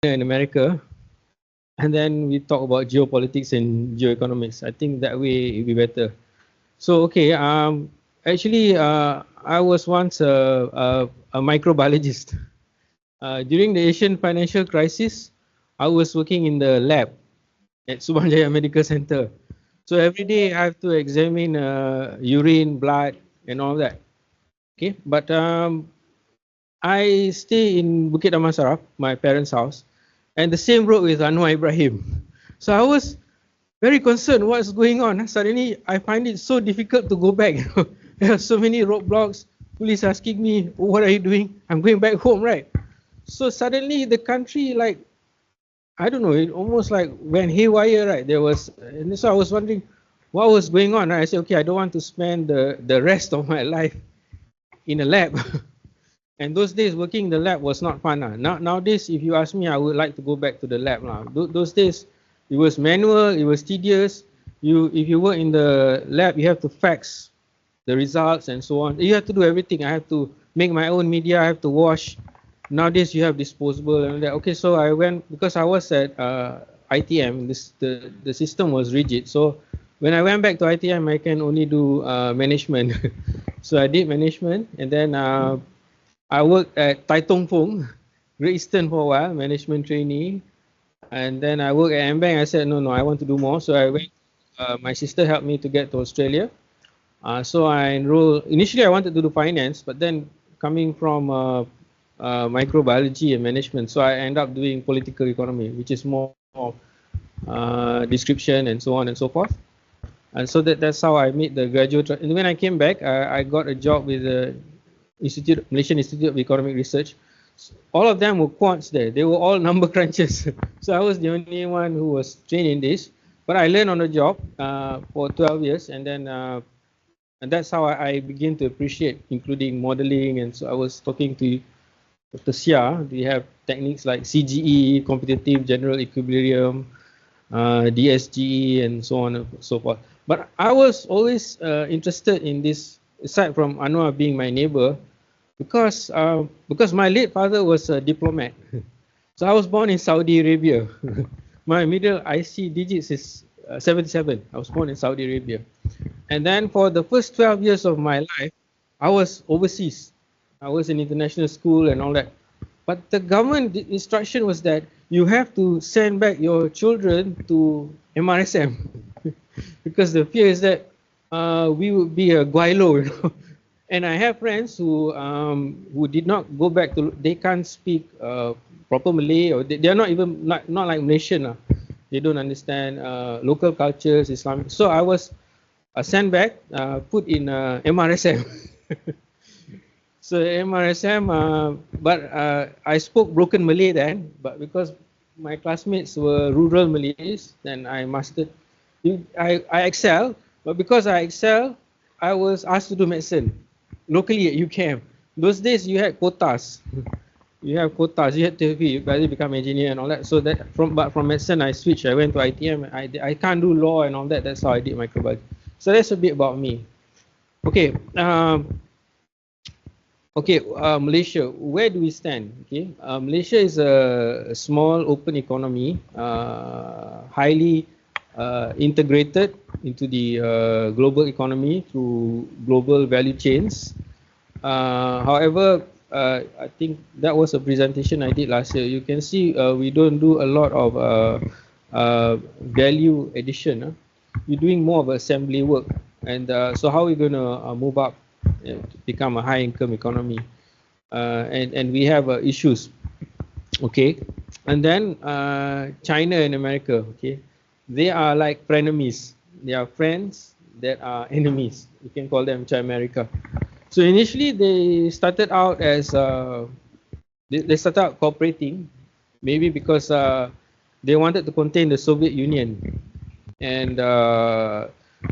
in America, and then we talk about geopolitics and geoeconomics. I think that way it'll be better. So okay, actually, I was once a microbiologist. During the Asian financial crisis, I was working in the lab at Subanjaya Medical Center. So every day I have to examine urine, blood, and all that. Okay, but I stay in Bukit Damansara, my parents' house, and the same road with Anwar Ibrahim. So I was very concerned what's going on. Suddenly I find it so difficult to go back. There are so many roadblocks. Police asking me, oh, what are you doing? I'm going back home, right? So suddenly the country, like, I don't know, it almost like went haywire, right? There was, and so I was wondering what was going on. Right? I said, okay, I don't want to spend the rest of my life in a lab. And those days working in the lab was not fun. Nowadays, if you ask me, I would like to go back to the lab. Those days, it was manual, it was tedious. If you work in the lab, you have to fax the results and so on. You have to do everything. I have to make my own media, I have to wash. Nowadays, you have disposable and that. Okay, so I went, because I was at ITM, the system was rigid. So when I went back to ITM, I can only do management. So I did management, and then I worked at Tai Tong Fung, Great Eastern for a while, management trainee. And then I worked at Mbank. I said, no, I want to do more. So I went, my sister helped me to get to Australia. So I enrolled, initially I wanted to do finance, but then coming from microbiology and management, so I ended up doing political economy, which is more description and so on and so forth. And so that's how I made the graduate. And when I came back, I got a job with the Malaysian Institute of Economic Research. All of them were quants there. They were all number crunchers. So I was the only one who was trained in this. But I learned on the job for 12 years, and then and that's how I began to appreciate, including modeling. And so I was talking to Dr. Sia. We have techniques like CGE, competitive general equilibrium, DSGE, and so on and so forth. But I was always interested in this, aside from Anwar being my neighbor, because my late father was a diplomat. So I was born in Saudi Arabia. My middle IC digits is 77. I was born in Saudi Arabia. And then for the first 12 years of my life, I was overseas. I was in international school and all that. But the government instruction was that you have to send back your children to MRSM. Because the fear is that we would be a guaylo, you know. And I have friends who did not go back to, they can't speak proper Malay, or they are not even not like Malaysian. They don't understand local cultures, Islamic. So I was sent back, put in MRSM. So MRSM, but I spoke broken Malay then, but because my classmates were rural Malays, then I mastered. I excel, but because I excel, I was asked to do medicine locally at UCAM. Those days you had quotas. You have quotas. You had to become engineer and all that. So that from medicine I switched. I went to ITM. I can't do law and all that. That's how I did microbiology. So that's a bit about me. Okay. Malaysia. Where do we stand? Okay. Malaysia is a small open economy, highly integrated into the global economy through global value chains. However, I think that was a presentation I did last year. You can see we don't do a lot of value addition. We're doing more of assembly work. And so how are we going to move up to become a high income economy? And we have issues. Okay. And then China and America. Okay. They are like frenemies. They are friends that are enemies. You can call them China-America. So initially they started out as they started out cooperating, maybe because they wanted to contain the Soviet Union, and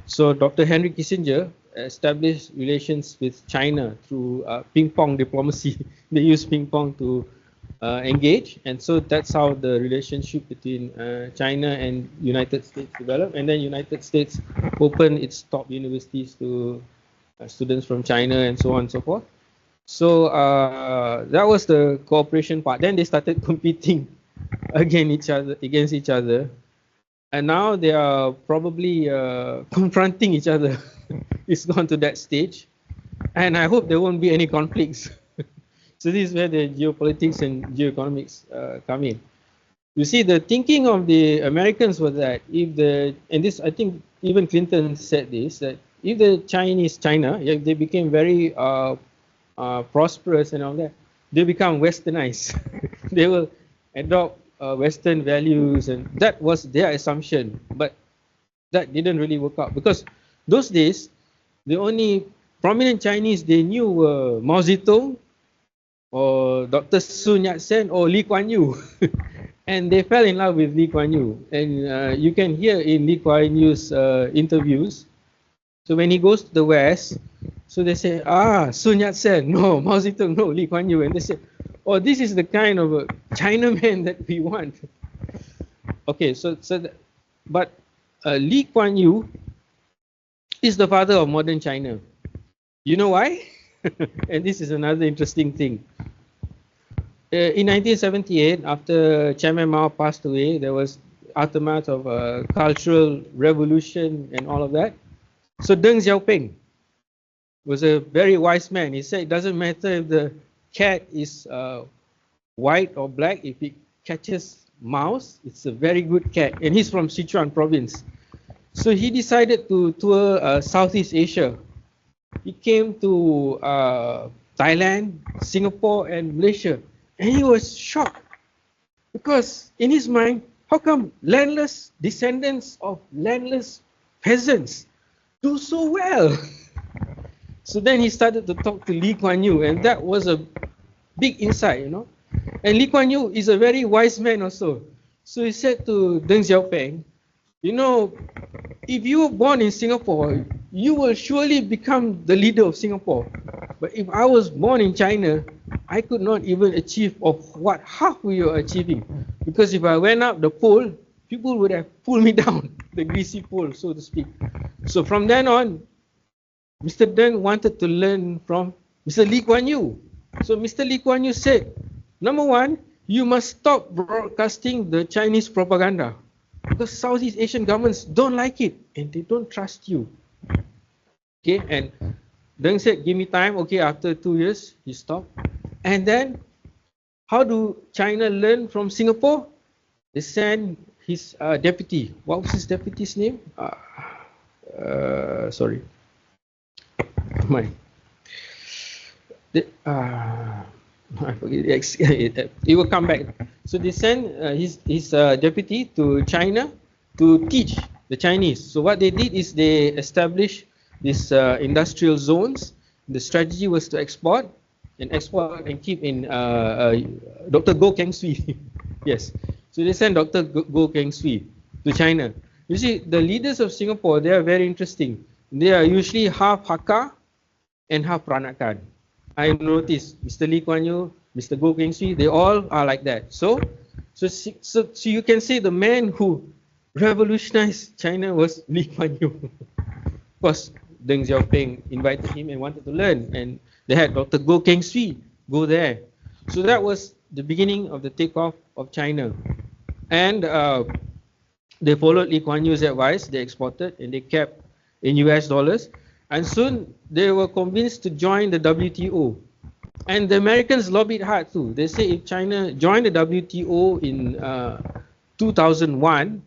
so Dr. Henry Kissinger established relations with China through ping pong diplomacy. They use ping pong to engage, and so that's how the relationship between China and United States developed. And then United States opened its top universities to students from China and so on and so forth. So that was the cooperation part. Then they started competing against each other, and now they are probably confronting each other. It's gone to that stage, and I hope there won't be any conflicts. So this is where the geopolitics and geoeconomics come in. You see, the thinking of the Americans was that and this, I think even Clinton said this, that if the China, they became very prosperous and all that, they become westernized. They will adopt Western values, and that was their assumption. But that didn't really work out, because those days, the only prominent Chinese they knew were Mao Zedong, or Dr. Sun Yat-sen, or Lee Kuan Yew. And they fell in love with Lee Kuan Yew. And you can hear in Lee Kuan Yew's interviews. So when he goes to the West, so they say, Sun Yat-sen, no, Mao Zedong, no, Lee Kuan Yew. And they say, oh, this is the kind of Chinaman that we want. Okay, but Lee Kuan Yew is the father of modern China. You know why? And this is another interesting thing. In 1978, after Chairman Mao passed away, there was aftermath of a cultural revolution and all of that. So Deng Xiaoping was a very wise man. He said it doesn't matter if the cat is white or black, if it catches mouse, it's a very good cat. And he's from Sichuan province. So he decided to tour Southeast Asia. He came to Thailand, Singapore, and Malaysia. And he was shocked, because in his mind, how come landless descendants of landless peasants do so well? So then he started to talk to Lee Kuan Yew, and that was a big insight, you know. And Lee Kuan Yew is a very wise man also. So he said to Deng Xiaoping, you know, if you were born in Singapore, you will surely become the leader of Singapore. But if I was born in China, I could not even achieve of what half we are achieving. Because if I went up the pole, people would have pulled me down, the greasy pole, so to speak. So from then on, Mr. Deng wanted to learn from Mr. Lee Kuan Yew. So Mr. Lee Kuan Yew said, number one, you must stop broadcasting the Chinese propaganda, because Southeast Asian governments don't like it and they don't trust you. Okay, and Deng said, give me time. Okay, after 2 years, he stopped. And then, how do China learn from Singapore? They sent his deputy. What was his deputy's name? Sorry. I forget. He will come back. So they sent his deputy to China to teach the Chinese. So what they did is they established these industrial zones. The strategy was to export and keep in Dr. 𝐁𝐥𝐤. Yes. So they sent Dr. 𝐁𝐥𝐤 to China. You see, the leaders of Singapore, they are very interesting. They are usually half Hakka and half Peranakan. I noticed Mr. Lee Kuan Yew, Mr. 𝐁𝐥𝐤, they all are like that. So you can say the man who revolutionized China was Lee Kuan Yew. Of course, Deng Xiaoping invited him and wanted to learn, and they had Dr. 𝐁𝐥𝐤 go there. So that was the beginning of the takeoff of China. And they followed Lee Kuan Yew's advice. They exported and they kept in US dollars. And soon they were convinced to join the WTO. And the Americans lobbied hard too. They say if China joined the WTO in 2001,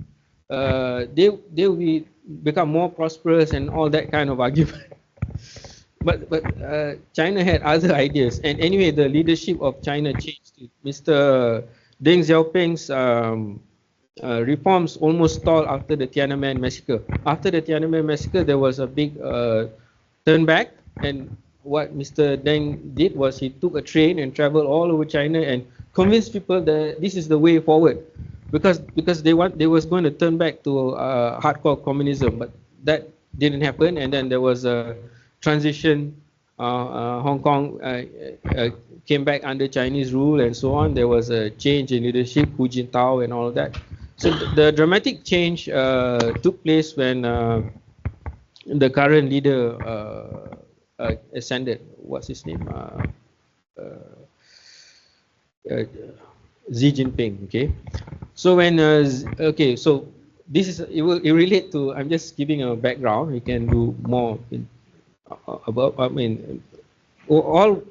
they will become more prosperous and all that kind of argument. But China had other ideas. And anyway, the leadership of China changed. Mr. Deng Xiaoping's reforms almost stalled after the Tiananmen massacre. After the Tiananmen massacre, there was a big turn back, and what Mr. Deng did was he took a train and traveled all over China and convinced people that this is the way forward, because they was going to turn back to hardcore communism, but that didn't happen. And then there was a transition. Hong Kong came back under Chinese rule and so on. There was a change in leadership, Hu Jintao and all of that. So the dramatic change took place when the current leader ascended. What's his name? Xi Jinping. Okay, so when okay, so this is it relate to. I'm just giving a background. You can do more about. I mean, all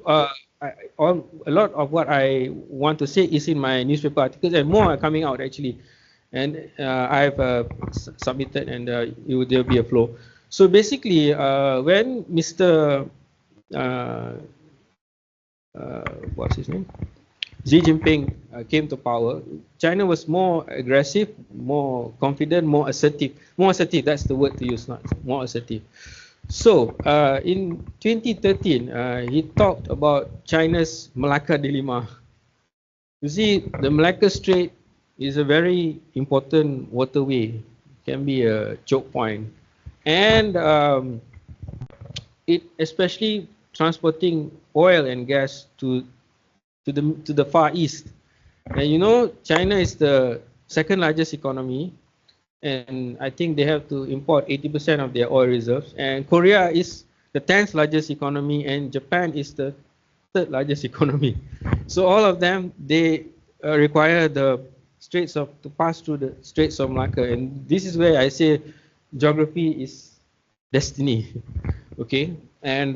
all a lot of what I want to say is in my newspaper articles, and more are coming out actually, and I've submitted, and there'll be a flow. So basically, when Mr. Uh, what's his name? Xi Jinping came to power, China was more aggressive, more confident, more assertive. More assertive, that's the word to use, not more assertive. So in 2013, he talked about China's Malacca dilemma. You see, the Malacca Strait is a very important waterway, can be a choke point, and it especially transporting oil and gas to the Far East. And you know, China is the second largest economy, and I think they have to import 80% of their oil reserves. And Korea is the 10th largest economy, and Japan is the third largest economy. So all of them, they require the to pass through the Straits of Malacca, and this is where I say geography is destiny. Okay, and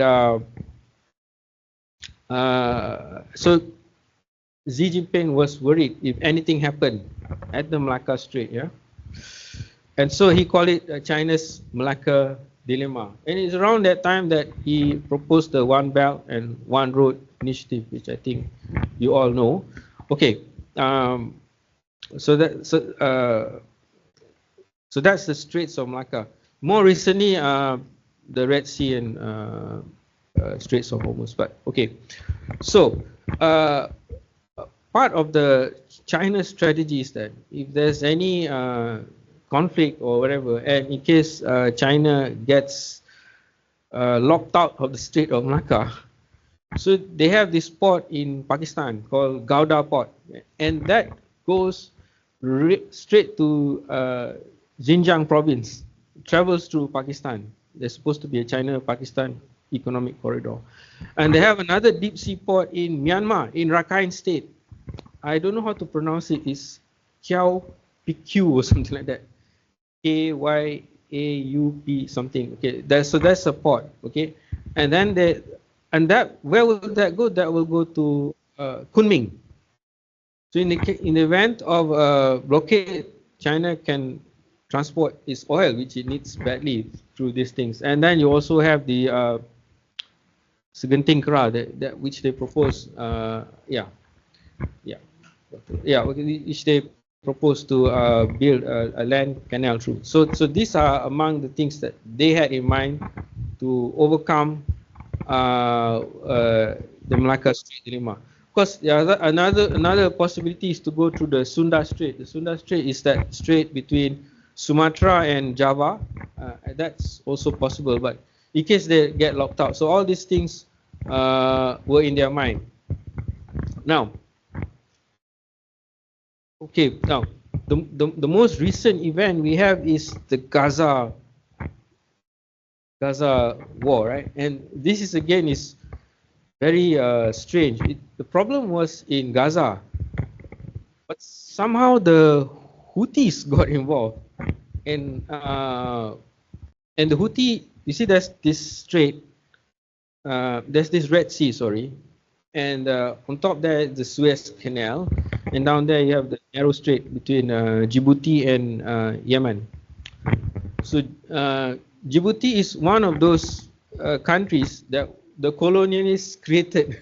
so Xi Jinping was worried if anything happened at the Malacca Strait, yeah, and so he called it China's Malacca dilemma. And it's around that time that he proposed the One Belt and One Road initiative, which I think you all know. Okay, so that's the Straits of Malacca. More recently, the Red Sea and Straits of Hormuz. But okay, so part of the China strategy is that if there's any conflict or whatever, and in case China gets locked out of the Strait of Malacca, so they have this port in Pakistan called Gouda Port, and that goes straight to Xinjiang province, travels through Pakistan. There's supposed to be a China-Pakistan economic corridor. And they have another deep sea port in Myanmar, in Rakhine State. I don't know how to pronounce it. It's 𝐤𝐷 or something like that. KYAUP something. Okay, so that's a port. Okay, and then where will that go? That will go to Kunming. So in the event of a blockade, China can transport its oil, which it needs badly, through these things. And then you also have the Segenting Kera, that which they propose, which they propose to build a land canal through. So these are among the things that they had in mind to overcome the Malacca Strait dilemma. Of course, another possibility is to go through the Sunda Strait. The Sunda Strait is that strait between Sumatra and Java. That's also possible, but in case they get locked out. So all these things were in their mind. Now, okay, now the most recent event we have is the Gaza war, right? And this is again is very strange. The problem was in Gaza, but somehow the Houthis got involved, and the Houthi, you see, there's this strait, there's this Red Sea, sorry, and on top there the Suez Canal, and down there you have the narrow strait between Djibouti and Yemen. So Djibouti is one of those countries that the colonialists created.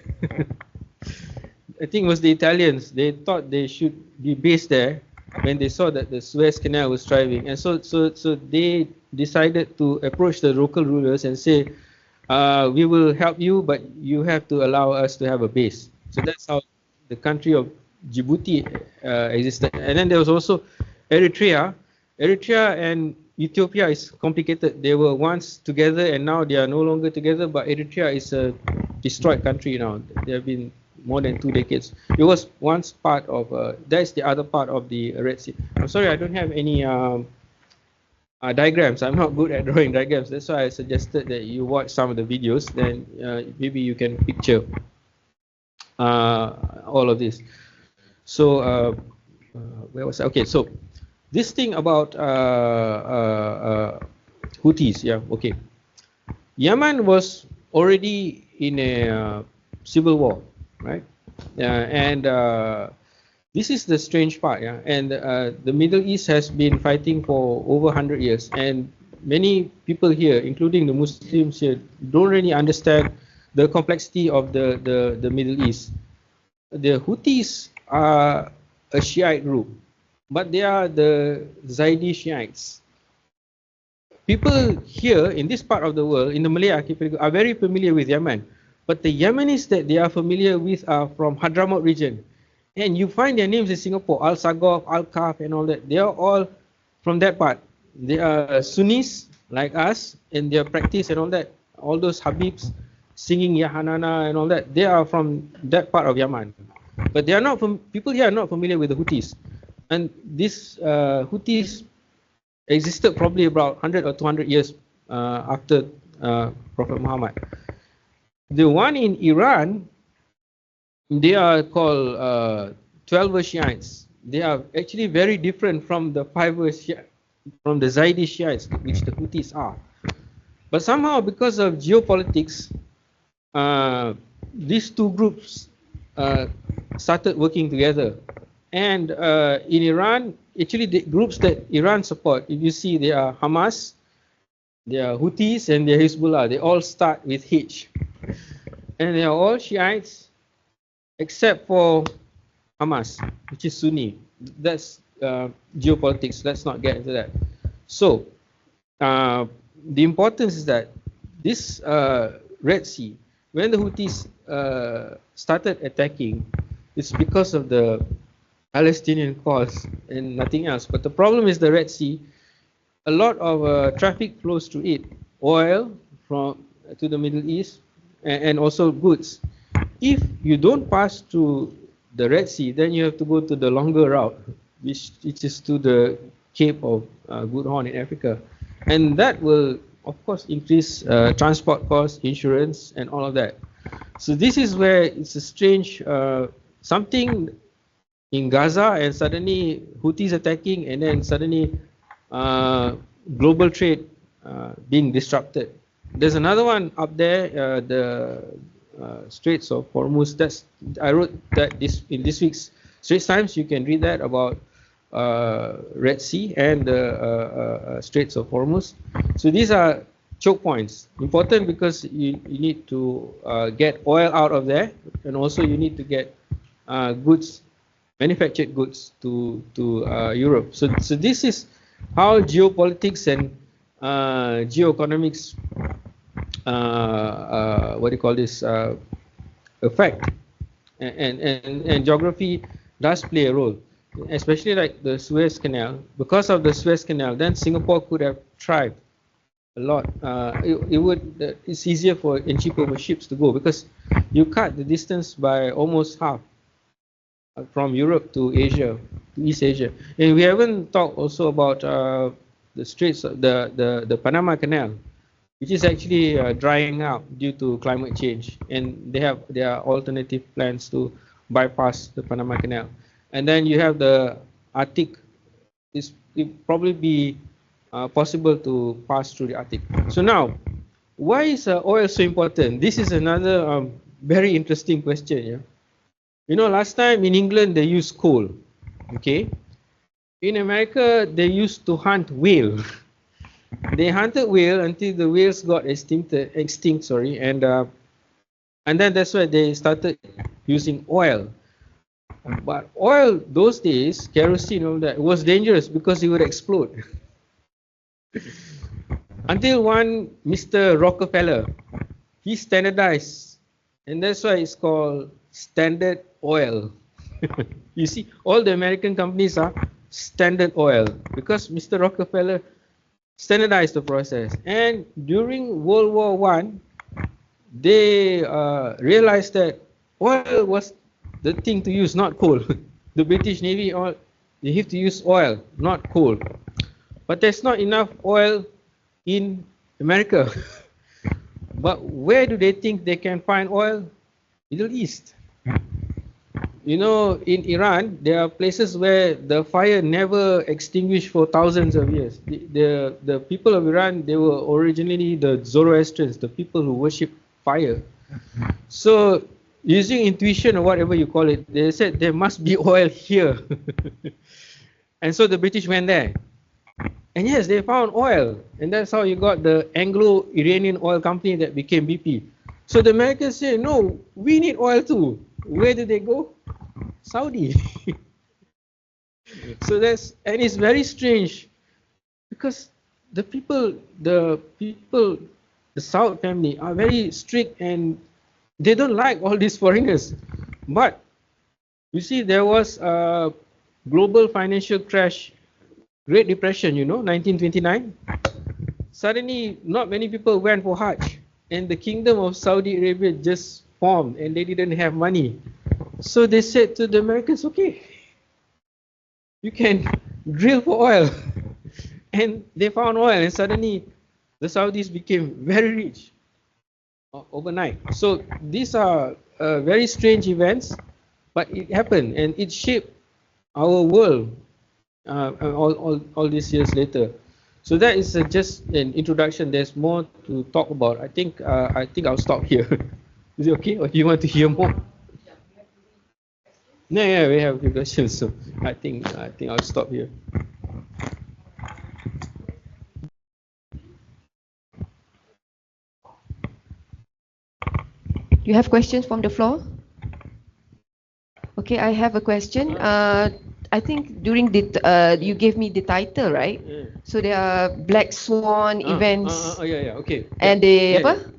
I think it was the Italians. They thought they should be based there when they saw that the Suez Canal was thriving, and so they decided to approach the local rulers and say, we will help you, but you have to allow us to have a base. So that's how the country of Djibouti existed. And then there was also Eritrea. Eritrea and Ethiopia is complicated. They were once together and now they are no longer together, but Eritrea is a destroyed country now. They have been more than 2 decades. It was once part of, that's the other part of the Red Sea. I'm sorry, I don't have any diagrams. I'm not good at drawing diagrams. That's why I suggested that you watch some of the videos. Then maybe you can picture all of this. So where was I? Okay, so this thing about Houthis, yeah, okay. Yemen was already in a civil war, right? And this is the strange part, yeah. And the Middle East has been fighting for over 100 years, and many people here, including the Muslims here, don't really understand the complexity of the Middle East. The Houthis are a Shiite group, but they are the Zaidi Shiites. People here in this part of the world, in the Malay archipelago, are very familiar with Yemen, but the Yemenis that they are familiar with are from Hadramaut region. And you find their names in Singapore, Al-Sagof, Al-Kaf and all that. They are all from that part. They are Sunnis like us, and their practice and all that. All those Habibs singing Ya Hanana and all that, they are from that part of Yemen. But they are not from, people here are not familiar with the Houthis. And these Houthis existed probably about 100 or 200 years after Prophet Muhammad. The one in Iran, they are called 12 Shiites. They are actually very different from the 5 Shiites, from the Zaidi Shiites, which the Houthis are. But somehow, because of geopolitics, these two groups started working together. And in Iran, actually the groups that Iran support, if you see, they are Hamas, they are Houthis, and they are Hezbollah. They all start with H. And they are all Shiites, except for Hamas, which is Sunni. That's geopolitics. Let's not get into that. So, the importance is that this Red Sea, when the Houthis started attacking, it's because of the Palestinian cause and nothing else. But the problem is the Red Sea. A lot of traffic flows through it, oil from to the Middle East, and also goods. If you don't pass through the Red Sea, then you have to go to the longer route, which is to the Cape of Good Horn in Africa, and that will, of course, increase transport costs, insurance, and all of that. So this is where it's a strange something in Gaza, and suddenly Houthis attacking, and then suddenly global trade being disrupted. There's another one up there, the Straits of Hormuz. I wrote that in this week's Straits Times. You can read that about Red Sea and the Straits of Hormuz. So these are choke points, important because you need to get oil out of there, and also you need to get goods, manufactured goods to Europe. So this is how geopolitics and geoeconomics, what do you call this, affect, and geography does play a role, especially like the Suez Canal. Because of the Suez Canal, then Singapore could have thrived a lot. It's easier and cheaper for ships to go, because you cut the distance by almost half from Europe to Asia, to East Asia. And we haven't talked also about the Straits, the Panama Canal, which is actually drying out due to climate change, and there are alternative plans to bypass the Panama Canal. And then you have the Arctic. It probably be possible to pass through the Arctic. So now, why is oil so important? This is another very interesting question. Yeah, you know, last time in England they used coal. Okay, in America they used to hunt whale. They hunted whale until the whales got extinct. And then that's why they started using oil. But oil those days, kerosene, all that, was dangerous because it would explode. Until one Mr. Rockefeller, he standardized, and that's why it's called Standard Oil. You see, all the American companies are Standard Oil because Mr. Rockefeller standardized the process. And during World War I, they realized that oil was the thing to use, not coal. The British Navy, they have to use oil, not coal. But there's not enough oil in America. But where do they think they can find oil? Middle East. you know, in Iran, there are places where the fire never extinguished for thousands of years. The people of Iran, they were originally the Zoroastrians, the people who worship fire. So, using intuition or whatever you call it, they said there must be oil here. And so the British went there. And yes, they found oil. And that's how you got the Anglo-Iranian oil company that became BP. So the Americans say, no, we need oil too. Where did they go? Saudi. So and it's very strange because the Saud family are very strict and they don't like all these foreigners. But you see, there was a global financial crash, Great Depression, you know, 1929. Suddenly, not many people went for Hajj, and the kingdom of Saudi Arabia just formed, and they didn't have money. So they said to the Americans, okay, you can drill for oil. And they found oil, and suddenly the Saudis became very rich overnight. So these are very strange events, but it happened, and it shaped our world all these years later. So that is just an introduction. There's more to talk about. I think I'll stop here. Is it okay, or do you want to hear more? No, yeah, we have a few questions. So I think I'll stop here. You have questions from the floor? Okay, I have a question. I think during the you gave me the title, right? Yeah. So there are black swan events. Yeah, okay. And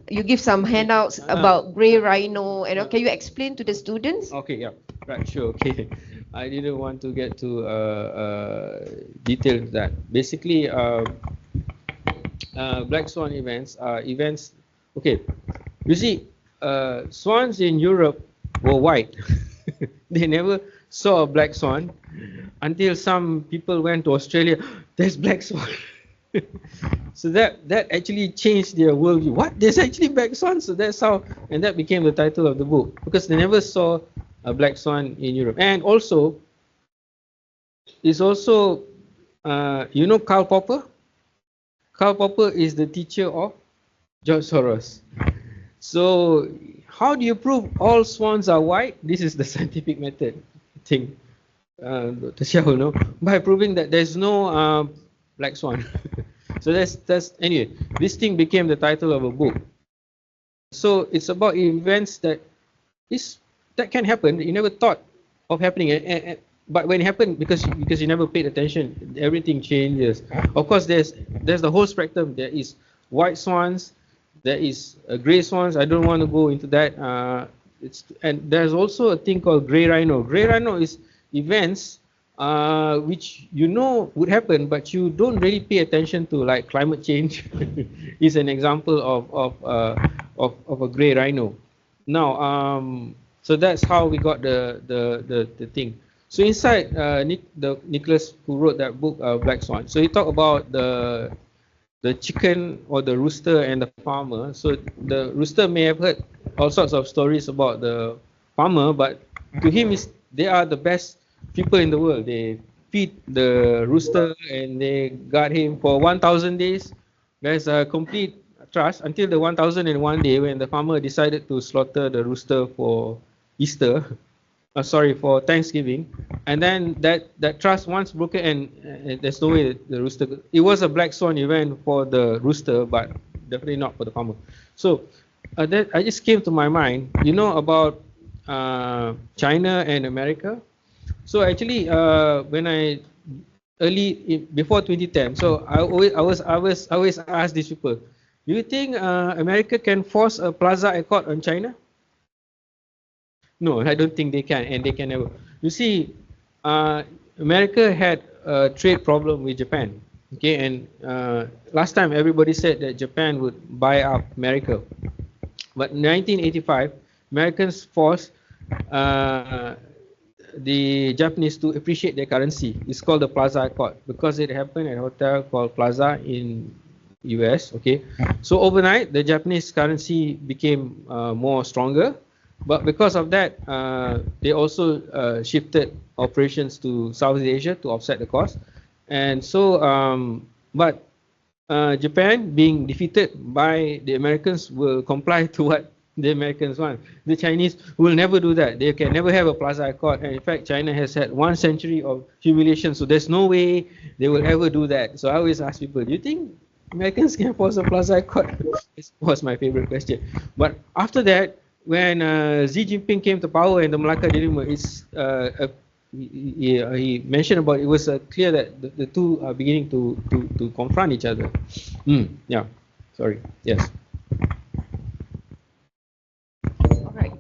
you give some handouts about grey rhino. And can you explain to the students? Okay, yeah, right, sure, okay. I didn't want to get too detailed that. Basically, black swan events are events. Okay, you see, swans in Europe were white. They never saw a black swan until some people went to Australia. There's black swan. So that actually changed their worldview. What? There's actually black swan? So that's how, and that became the title of the book, because they never saw a black swan in Europe. And also, it's also, you know Karl Popper? Karl Popper is the teacher of George Soros. So how do you prove all swans are white? This is the scientific method thing. Dr. Shah will know, by proving that there's no black swan. So that's anyway. This thing became the title of a book. So it's about events that can happen. You never thought of happening, but when it happened, because you never paid attention, everything changes. Of course, there's the whole spectrum. There is white swans. There is grey swans. I don't want to go into that. And there's also a thing called grey rhino. Grey rhino is events which you know would happen, but you don't really pay attention to, like climate change is an example of a grey rhino. Now, so that's how we got the thing. So inside Nicholas, who wrote that book, Black Swan. So he talked about the chicken or the rooster and the farmer. So the rooster may have heard all sorts of stories about the farmer, but to him they are the best people in the world. They feed the rooster and they guard him for 1,000 days. There's a complete trust until the 1,001 day when the farmer decided to slaughter the rooster for Easter. For Thanksgiving. And then that trust once broken, and there's no way the rooster. It was a black swan event for the rooster, but definitely not for the farmer. So that I just came to my mind. You know about China and America. So actually, before 2010, so I always ask these people, do you think America can force a Plaza Accord on China? No, I don't think they can, and they can never. You see, America had a trade problem with Japan. Okay, and last time everybody said that Japan would buy up America, but in 1985, Americans forced the Japanese to appreciate their currency. It's called the Plaza Accord because it happened at a hotel called Plaza in US. Okay, so overnight the Japanese currency became more stronger. But because of that, they also shifted operations to Southeast Asia to offset the cost. And so, but Japan being defeated by the Americans will comply to what the Americans want. The Chinese will never do that. They can never have a Plaza Accord. And in fact, China has had 1 century of humiliation. So there's no way they will ever do that. So I always ask people, do you think Americans can force a Plaza Accord? This was my favorite question. But after that, when Xi Jinping came to power and the Malacca Agreement, he mentioned about it was clear that the two are beginning to confront each other. Yeah, sorry. Yes. All right.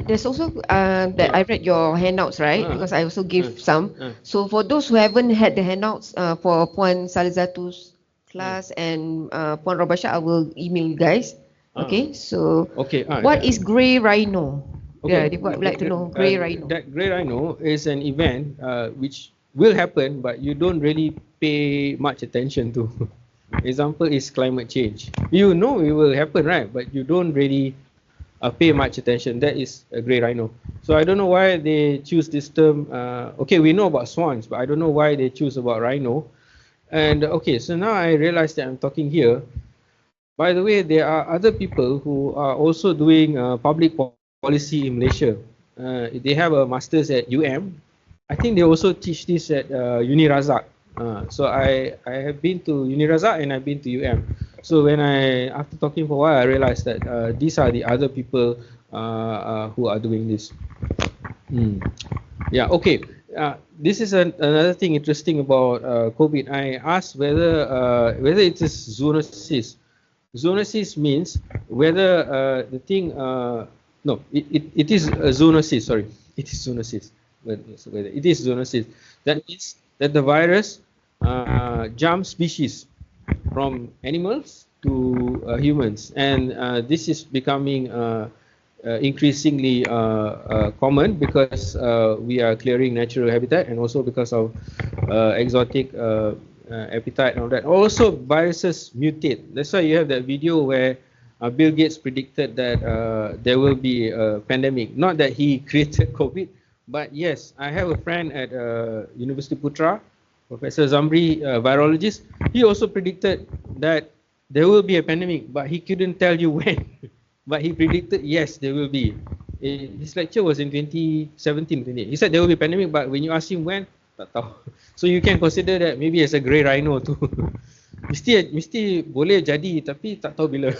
There's also that I read your handouts, right? Because I also give some. So for those who haven't had the handouts for Puan Salizatu's class and Puan Robasha, I will email you guys. Okay. So what is Grey Rhino? Yeah, they would like to know Grey Rhino. That Grey Rhino is an event which will happen, but you don't really pay much attention to. Example is climate change. You know it will happen, right? But you don't really pay much attention. That is a Grey Rhino. So I don't know why they choose this term. Okay, we know about swans, but I don't know why they choose about rhino. And okay, so now I realize that I'm talking here. By the way, there are other people who are also doing public policy in Malaysia. They have a master's at I think they also teach this at Unirazak. So I have been to Unirazak and I've been to So when after talking for a while, I realized that these are the other people who are doing this. Yeah, okay. This is another thing interesting about COVID. I asked whether it is zoonosis. Zoonosis means whether the thing no, it is zoonosis. Sorry, it is zoonosis. It is zoonosis. That means that the virus jumps species from animals to humans, and this is becoming increasingly common because we are clearing natural habitat and also because of exotic appetite and all that. Also, viruses mutate. That's why you have that video where Bill Gates predicted that there will be a pandemic. Not that he created COVID, but yes, I have a friend at Universiti Putra, Professor Zamri, virologist. He also predicted that there will be a pandemic, but he couldn't tell you when. But he predicted, yes, there will be. His lecture was in 2017, 28. He said there will be a pandemic, but when you ask him when, tak tahu. So you can consider that maybe as a grey rhino too. mesti boleh jadi, tapi tak tahu bila.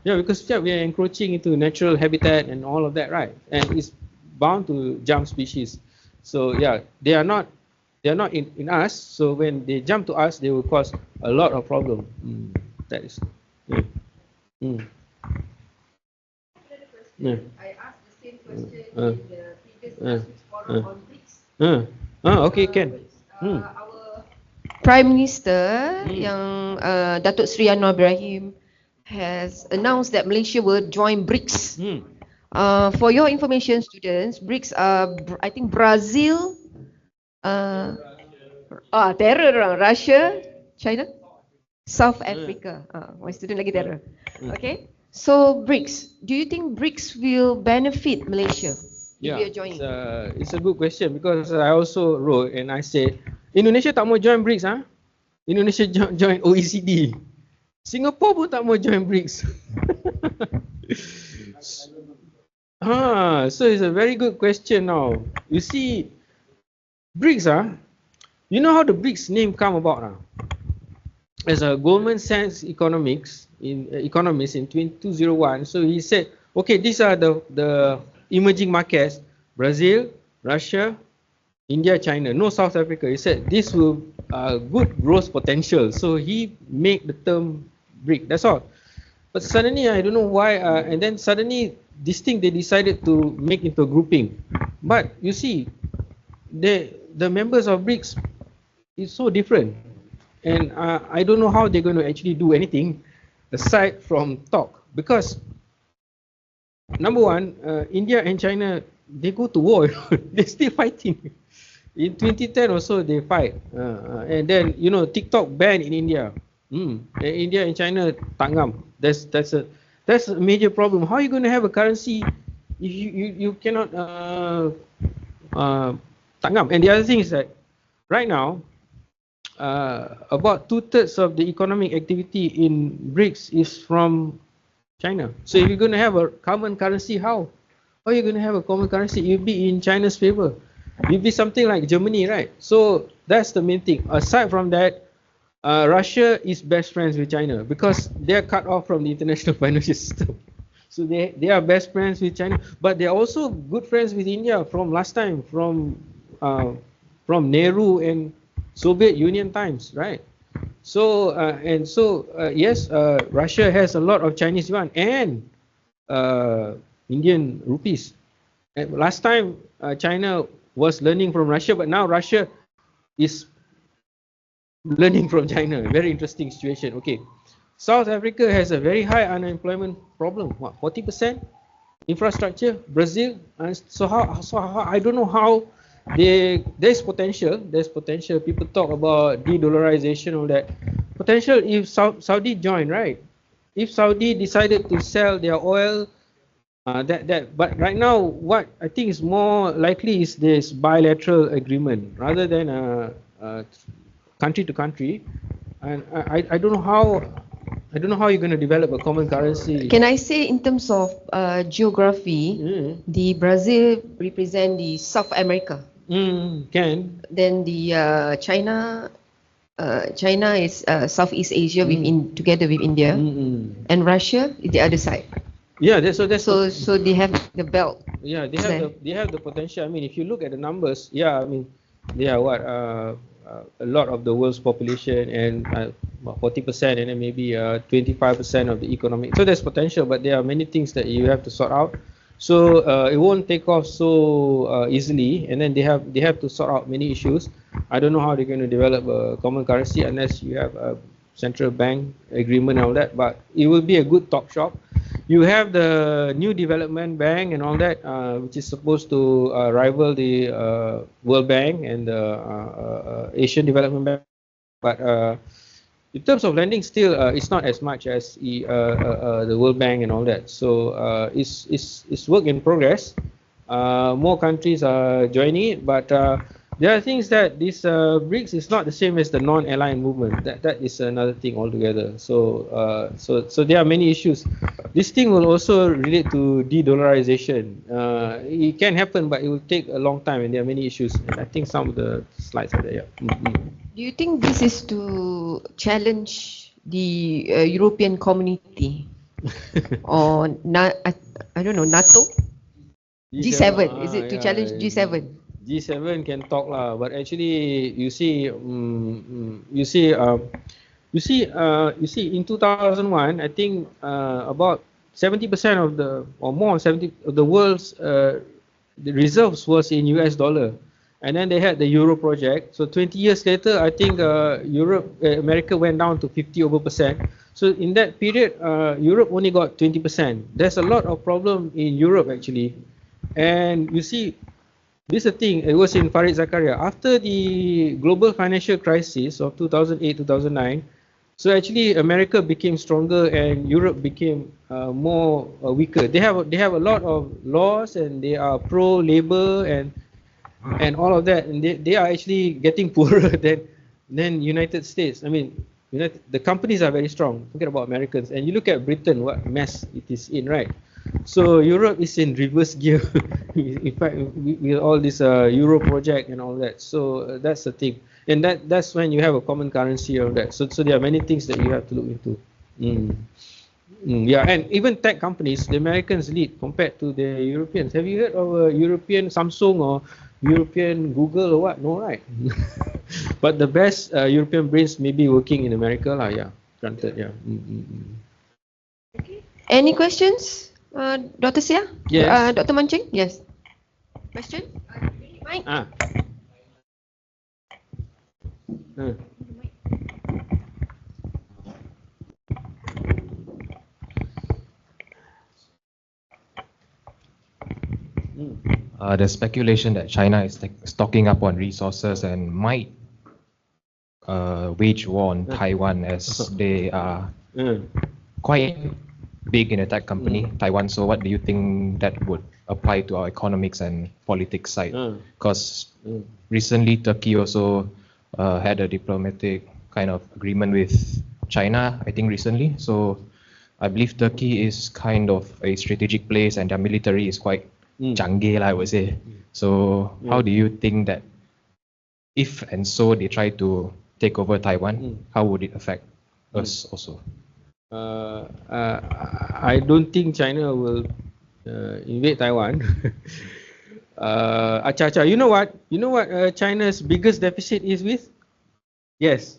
Yeah, because we are encroaching into natural habitat and all of that, right? And it's bound to jump species. So yeah, they are not in us. So when they jump to us, they will cause a lot of problem. That is. I asked the same question in the previous classroom forum on BRICS. Okay, can. Our Prime Minister yang Datuk Seri Anwar Ibrahim has announced that Malaysia will join BRICS. For your information, students, BRICS are I think Brazil, terror orang Russia, China, South Africa. My student lagi terror. Okay. So BRICS, do you think BRICS will benefit Malaysia? Yeah, it's a good question because I also wrote and I said Indonesia tak mau join BRICS, Indonesia join OECD. Singapore pun tak mau join BRICS. So it's a very good question now. You see, BRICS, you know how the BRICS name come about? As a Goldman Sachs economist in 2001, so he said, okay, these are the emerging markets: Brazil, Russia, India, China, no South Africa. He said this will good growth potential. So he made the term BRIC. That's all. But suddenly, I don't know why, and then suddenly this thing they decided to make into a grouping. But you see, the members of BRICS is so different, and I don't know how they're going to actually do anything aside from talk, because number one, India and China, they go to war. They're still fighting. In 2010 also they fight, and then TikTok banned in India. And India and China tangam. That's a That's a major problem. How are you going to have a currency if you cannot tanggap? And the other thing is that right now, about 2/3 of the economic activity in BRICS is from China. So if you're going to have a common currency, how? How are you going to have a common currency? You'll be in China's favor. You'll be something like Germany, right? So that's the main thing. Aside from that, Russia is best friends with China because they're cut off from the international financial system. So they are best friends with China, but they're also good friends with India from last time, from Nehru and Soviet Union times, right? So yes, Russia has a lot of Chinese yuan and Indian rupees. And last time China was learning from Russia, but now Russia is learning from China. Very interesting situation. Okay, South Africa has a very high unemployment problem. What, 40%? Infrastructure. Brazil. So how I don't know how there's potential. There's potential. People talk about de-dollarization, all that. Potential if Saudi join, right? If Saudi decided to sell their oil, but right now what I think is more likely is this bilateral agreement rather than country to country, and I don't know how you're going to develop a common currency. Can I say in terms of geography, the Brazil represent the South America. Can. Then the China is Southeast Asia together with India, and Russia is the other side. Yeah, so they have the belt. Yeah, they have the potential. I mean, if you look at the numbers, yeah, I mean, they are what a lot of the world's population and 40%, and then maybe 25% of the economic. So there's potential, but there are many things that you have to sort out. So it won't take off so easily, and then they have to sort out many issues. I don't know how they're going to develop a common currency unless you have a central bank agreement and all that, but it will be a good talk shop. You have the New Development Bank and all that, which is supposed to rival the World Bank and the Asian Development Bank. But in terms of lending, still it's not as much as the World Bank and all that. So it's work in progress. More countries are joining it, but there are things that this BRICS is not the same as the non-aligned movement. That is another thing altogether. So there are many issues. This thing will also relate to de-dollarization. It can happen, but it will take a long time, and there are many issues. And I think some of the slides are there. Yeah. Do you think this is to challenge the European community, or I don't know, NATO? G7. Is it to challenge G7? G7 can talk lah, but actually you see in 2001, I think about 70% of the world's the reserves was in US dollar, and then they had the Euro project. So 20 years later, I think America went down to 50%. So in that period, Europe only got 20%. There's a lot of problem in Europe actually, and you see. This is the thing, it was in Farid Zakaria. After the global financial crisis of 2008-2009, so actually America became stronger and Europe became more weaker. They have a lot of laws and they are pro-labor and all of that, and they are actually getting poorer than United States. I mean, the companies are very strong. Forget about Americans. And you look at Britain, what mess it is in, right? So Europe is in reverse gear. In fact, with all this Euro project and all that. So that's the thing, and that's when you have a common currency or that. So there are many things that you have to look into. Yeah, and even tech companies, the Americans lead compared to the Europeans. Have you heard of a European Samsung or European Google or what? No, right? But the best European brains may be working in America lah. Yeah, granted. Yeah. Okay. Any questions? Dr. Sia? Yes. Dr. Mancing? Yes. Question? Mike? There's speculation that China is stocking up on resources and might wage war on Taiwan, as they are quite big in a tech company, Taiwan. So what do you think that would apply to our economics and politics side? Because recently Turkey also had a diplomatic kind of agreement with China, I think recently. So I believe Turkey is kind of a strategic place and their military is quite canggih, I would say. So how do you think that if and so they try to take over Taiwan, how would it affect us also? I don't think China will invade Taiwan. You know what? You know what China's biggest deficit is with? Yes.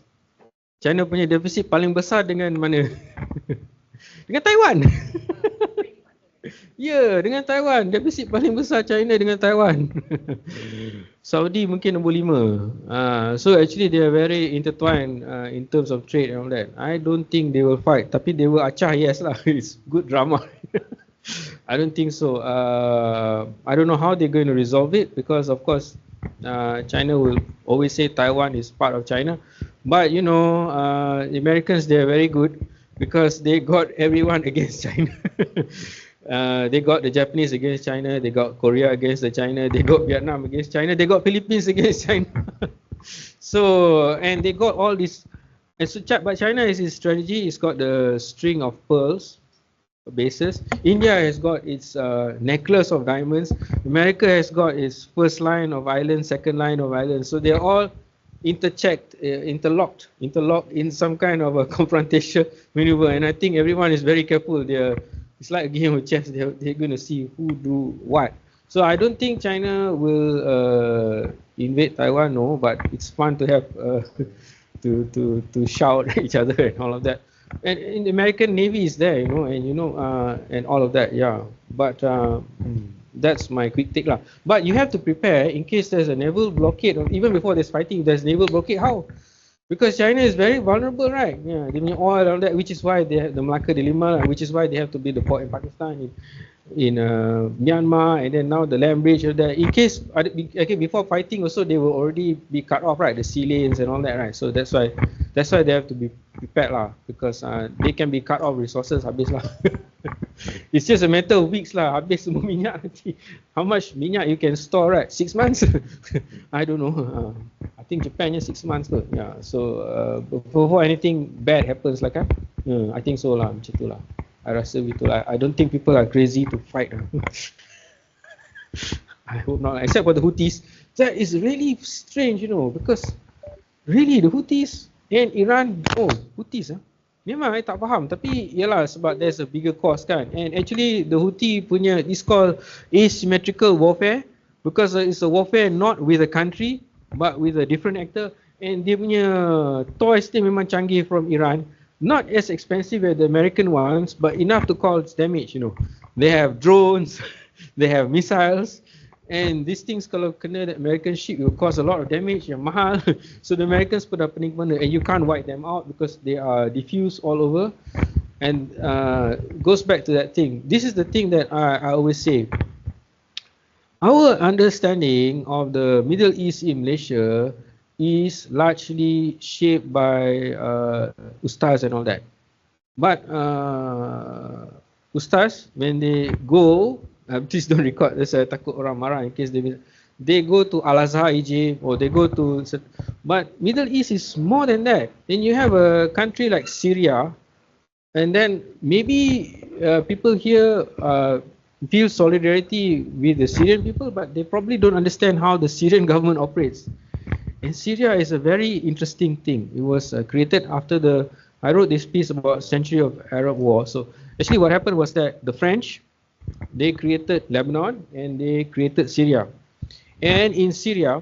China punya deficit paling besar dengan mana? Dengan Taiwan. Ya, dengan Taiwan. Defisit paling besar China dengan Taiwan. Saudi mungkin nombor 5. So actually they are very intertwined in terms of trade and all that. I don't think they will fight. Tapi they will acah, yes lah. It's good drama. I don't think so. I don't know how they're going to resolve it because of course China will always say Taiwan is part of China. But you know, the Americans, they're very good because they got everyone against China. They got the Japanese against China, they got Korea against China, they got Vietnam against China, they got Philippines against China. So, and they got all this. And so, but China is its strategy, it's got the string of pearls bases. India has got its necklace of diamonds. America has got its first line of islands, second line of islands. So they're all interlocked in some kind of a confrontation maneuver. And I think everyone is very careful. It's like a game of chess. They're going to see who do what. So I don't think China will invade Taiwan, no. But it's fun to have to shout at each other and all of that. And in the American Navy is there, you know, and all of that, yeah. But that's my quick take lah. But you have to prepare in case there's a naval blockade, or even before there's fighting, there's naval blockade. How? Because China is very vulnerable, right? Yeah, they need oil, all that, which is why they have the Malacca dilemma, which is why they have to build the port in Pakistan, in Myanmar, and then now the land bridge. In case, before fighting, also they will already be cut off, right? The sea lanes and all that, right? So that's why they have to be prepared lah, because they can be cut off resources habis lah. It's just a matter of weeks lah, habis semua minyak nanti. How much minyak you can store, right? 6 months? I don't know. I think Japan 6 months kot. Yeah. So before anything bad happens lah kan? I think so lah, macam tu lah. I rasa betul lah. I don't think people are crazy to fight. I hope not. Except for the Houthis. That is really strange, you know, because really the Houthis and Iran, Houthis memang I tak faham, tapi yalah sebab there's a bigger cause kan. And actually the Houthi punya is called asymmetrical warfare because it's a warfare not with a country but with a different actor. And dia punya toys dia memang canggih from Iran. Not as expensive as the American ones, but enough to cause damage, you know. They have drones, they have missiles, and these things kalau kena the American ship will cause a lot of damage, yang mahal. So the Americans put up pening-pening, and you can't wipe them out because they are diffused all over. And goes back to that thing. This is the thing that I always say. Our understanding of the Middle East in Malaysia is largely shaped by ustaz and all that. But ustaz, when they go, please don't record, there's takut orang marah in case they go to Al-Azhar Egypt or they go to, but Middle East is more than that. Then you have a country like Syria, and then maybe people here feel solidarity with the Syrian people, but they probably don't understand how the Syrian government operates. And Syria is a very interesting thing. It was created after I wrote this piece about Century of Arab War. So actually what happened was that the French, they created Lebanon and they created Syria. And in Syria,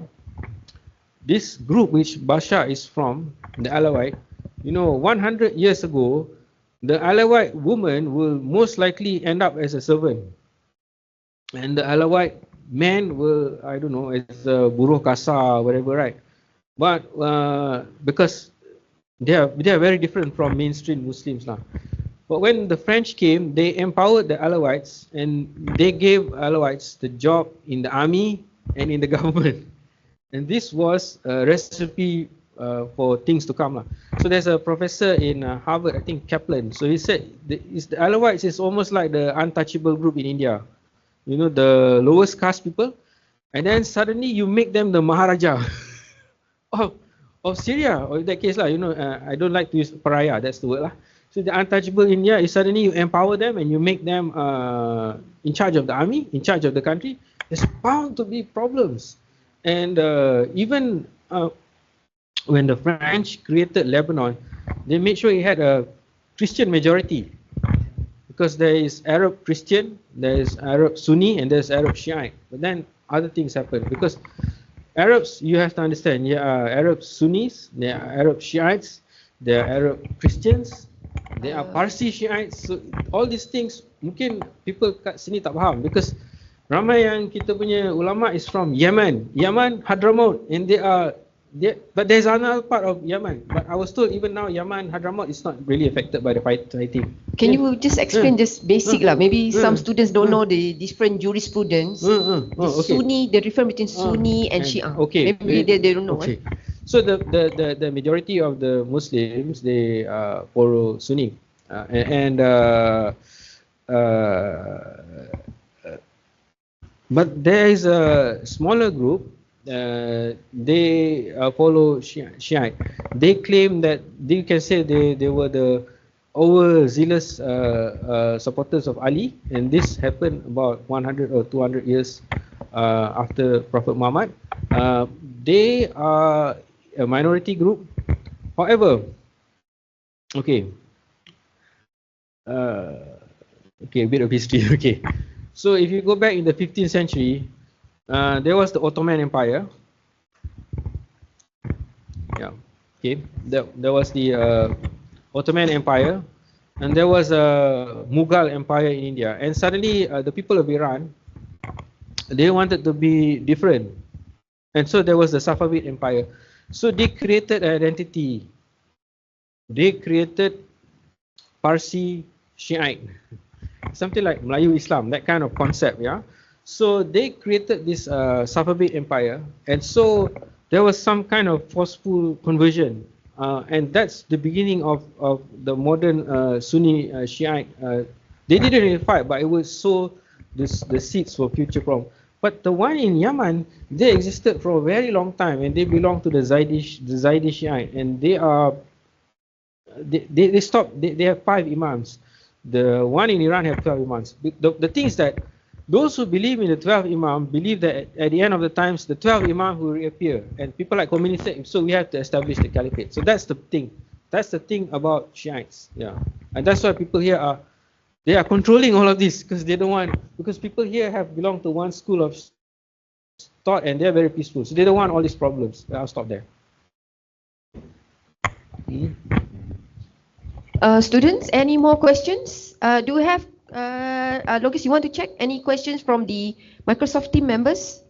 this group which Bashar is from, the Alawite, you know, 100 years ago, the Alawite woman will most likely end up as a servant. And the Alawite man will, I don't know, as a buruh kasar, whatever, right? But because they are very different from mainstream Muslims now. But when the French came, they empowered the Alawites and they gave Alawites the job in the army and in the government. And this was a recipe for things to come lah. So there's a professor in Harvard, I think Kaplan. So he said the Alawites is almost like the untouchable group in India. You know, the lowest caste people, and then suddenly you make them the Maharaja of Syria, or in that case lah. You know, I don't like to use pariah. That's the word lah. So the untouchable India is suddenly you empower them and you make them in charge of the army, in charge of the country. There's bound to be problems, and even when the French created Lebanon, they made sure it had a Christian majority, because there is Arab Christian, there is Arab Sunni, and there's Arab Shiite. But then other things happen, because Arabs, you have to understand, there are Arab Sunnis, there are Arab Shiites, there are Arab Christians, there are Parsi Shiites. So all these things mungkin people kat sini tak faham, because ramai yang kita punya ulama is from Yemen, Hadramaut, and but there's another part of Yemen. But I was told even now Yemen, Hadramaut is not really affected by the fighting. Can you just explain just basic lah? Maybe some students don't know the different jurisprudence. Sunni, the difference between Sunni and Shia. Okay. Maybe they don't know. Okay. So the majority of the Muslims, they follow Sunni, but there is a smaller group. They follow Shiite. They claim that you can say they were the overzealous supporters of Ali, and this happened about 100 or 200 years after Prophet Muhammad. They are a minority group. However, a bit of history. Okay, so if you go back in the 15th century, there was the Ottoman Empire. There was the Ottoman Empire, and there was a Mughal Empire in India. And suddenly, the people of Iran, they wanted to be different, and so there was the Safavid Empire. So they created an identity. They created Parsi Shiite, something like Melayu Islam, that kind of concept, yeah. So they created this Safavid Empire, and so there was some kind of forceful conversion, and that's the beginning of the modern Sunni Shiite. They didn't really fight, but it was sow the seeds for future problem. But the one in Yemen, they existed for a very long time, and they belong to the Zaydi Shiite, and they stopped. They have 5 imams. The one in Iran have 12 imams. The thing is that those who believe in the 12 imam believe that at the end of the times, the 12 imam will reappear, and people like Khomeini said, so we have to establish the caliphate. So that's the thing. That's the thing about Shiites, yeah. And that's why people here they are controlling all of this, because they don't want, because people here have belonged to one school of thought, and they're very peaceful, so they don't want all these problems. I'll stop there. Students, any more questions? Do we have Logis, you want to check any questions from the Microsoft team members?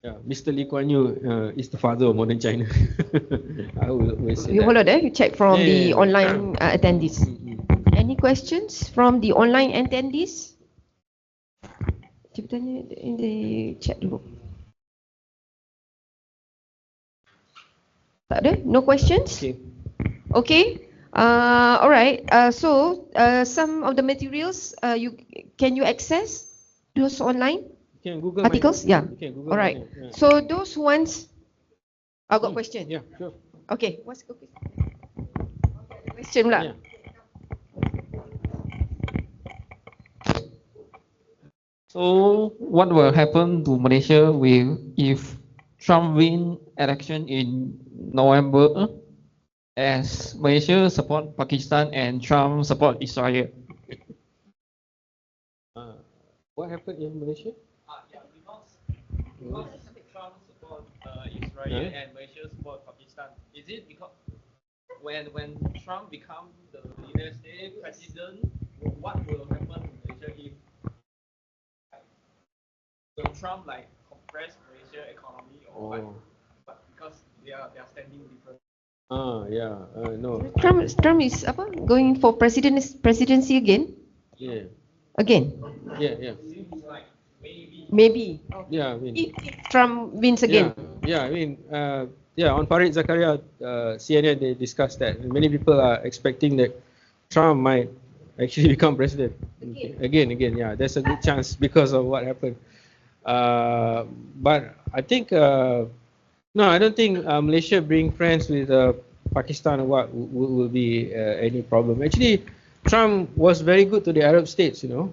Yeah, Mr. Lee Kuan Yew is the father of modern China. I always say you that. hold on there. You check from the online attendees. Any questions from the online attendees? Cuba tanya in the chat dulu. Tak ada? No questions? Okay. Alright. So some of the materials can you access those online Google articles? Google alright. So those ones. I got question. Yeah, sure. Okay. What's the question pula? So what will happen to Malaysia if Trump win election in November? As Malaysia support Pakistan and Trump support Israel. What happened in Malaysia? Because Trump support Israel and Malaysia support Pakistan. Is it because when Trump become the United States president, what will happen in Malaysia if so Trump like compress Malaysia economy or what? But because they are standing different. No. Trump is apa? Going for presidency again? Yeah. Again? Yeah. Seems like maybe. Maybe. Yeah. If Trump wins again. Yeah, I mean, on Farid Zakaria, CNN, they discussed that. Many people are expecting that Trump might actually become president. Again, yeah, there's a good chance because of what happened. But I think, no, I don't think Malaysia being friends with Pakistan or what will be any problem. Actually, Trump was very good to the Arab states, and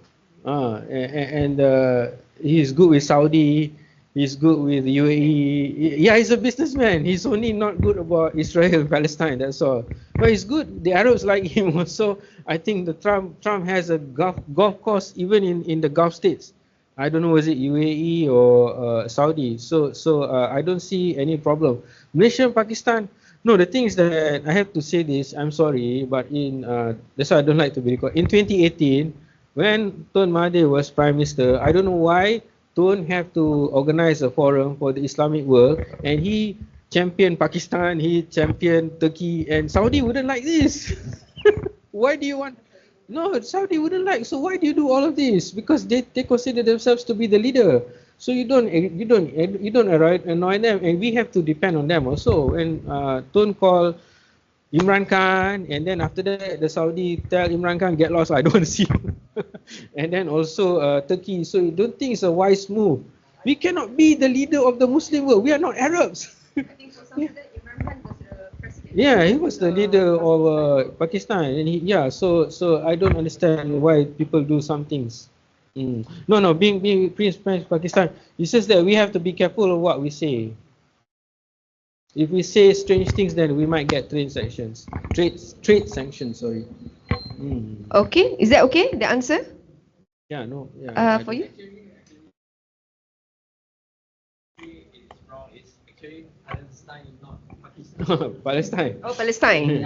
he's good with Saudi. He's good with the UAE. Yeah, he's a businessman. He's only not good about Israel and Palestine. That's all. But he's good. The Arabs like him also. I think the Trump has a golf course even in the Gulf states. I don't know, was it UAE or Saudi? So I don't see any problem. Malaysia and Pakistan. No, the thing is that I have to say this. I'm sorry, but that's why I don't like to be recorded. In 2018, when Tun Mahathir was Prime Minister, I don't know why Tun have to organize a forum for the Islamic world, and he championed Pakistan, he championed Turkey, and Saudi wouldn't like this. Why do you want? No, Saudi wouldn't like. So why do you do all of this? Because they consider themselves to be the leader. So you don't annoy them, and we have to depend on them also. And Tun call Imran Khan, and then after that the Saudi tell Imran Khan, get lost, I don't want to see you. And then also Turkey. So you don't think it's a wise move. We cannot be the leader of the Muslim world. We are not Arabs. I think so. After that, Imran Khan was the president. Yeah, he was the leader of Pakistan, and so I don't understand why people do some things. No, being Prince Pakistan, it says that we have to be careful of what we say. If we say strange things, then we might get trade sanctions. Trade sanctions, sorry. Okay, is that okay? The answer? Yeah, no. Yeah. For you? It's wrong. It's actually Palestine, not Pakistan. Palestine. Oh, Palestine.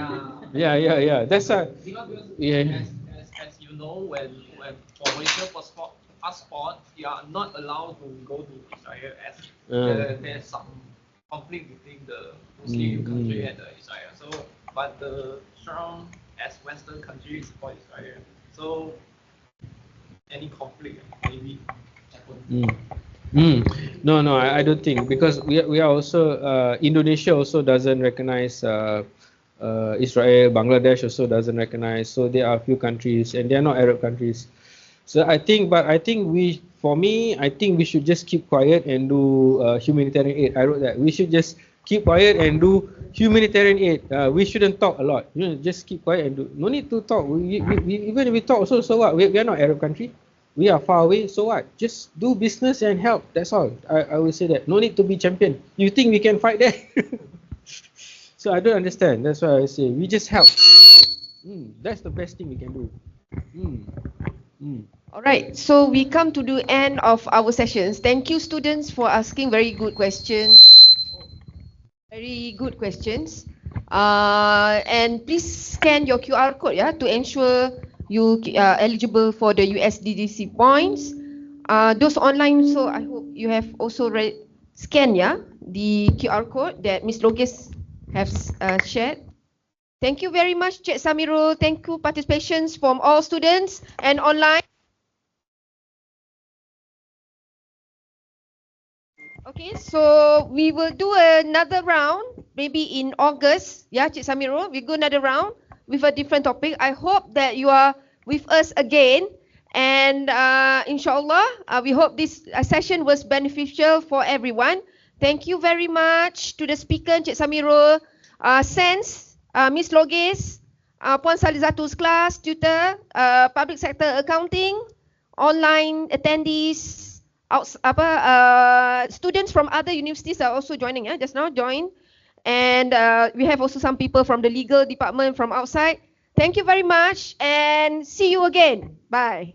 Yeah. That's Because yeah. as you know, when for Malaysia passport, you are not allowed to go to Israel as there's some conflict between the Muslim country and Israel. So, but the Trump as Western country support Israel. So, any conflict maybe happen. No, I don't think, because we are also Indonesia also doesn't recognize Israel. Bangladesh also doesn't recognize. So there are a few countries, and they are not Arab countries. So I think we should just keep quiet and do humanitarian aid. I wrote that we should just keep quiet and do humanitarian aid. We shouldn't talk a lot. Just keep quiet and do. No need to talk. We even if we talk, so what? We are not Arab country. We are far away. So what? Just do business and help. That's all. I will say that. No need to be champion. You think we can fight there? So I don't understand. That's why I say we just help. That's the best thing we can do. All right, so we come to the end of our sessions. Thank you, students, for asking very good questions. And please scan your QR code, to ensure you are eligible for the USDDC points. Those online, so I hope you have also scanned, the QR code that Ms. Logis has shared. Thank you very much, Cik Samirul. Thank you, participations from all students and online. Okay, so we will do another round, maybe in August. Cik Samirul, we go another round with a different topic. I hope that you are with us again. And inshallah, we hope this session was beneficial for everyone. Thank you very much to the speaker, Cik Samirul, Sense, Ms. Logis, Puan Salizatu's class, tutor, public sector accounting, online attendees, students from other universities are also joining, just now joined. And we have also some people from the legal department from outside. Thank you very much and see you again. Bye.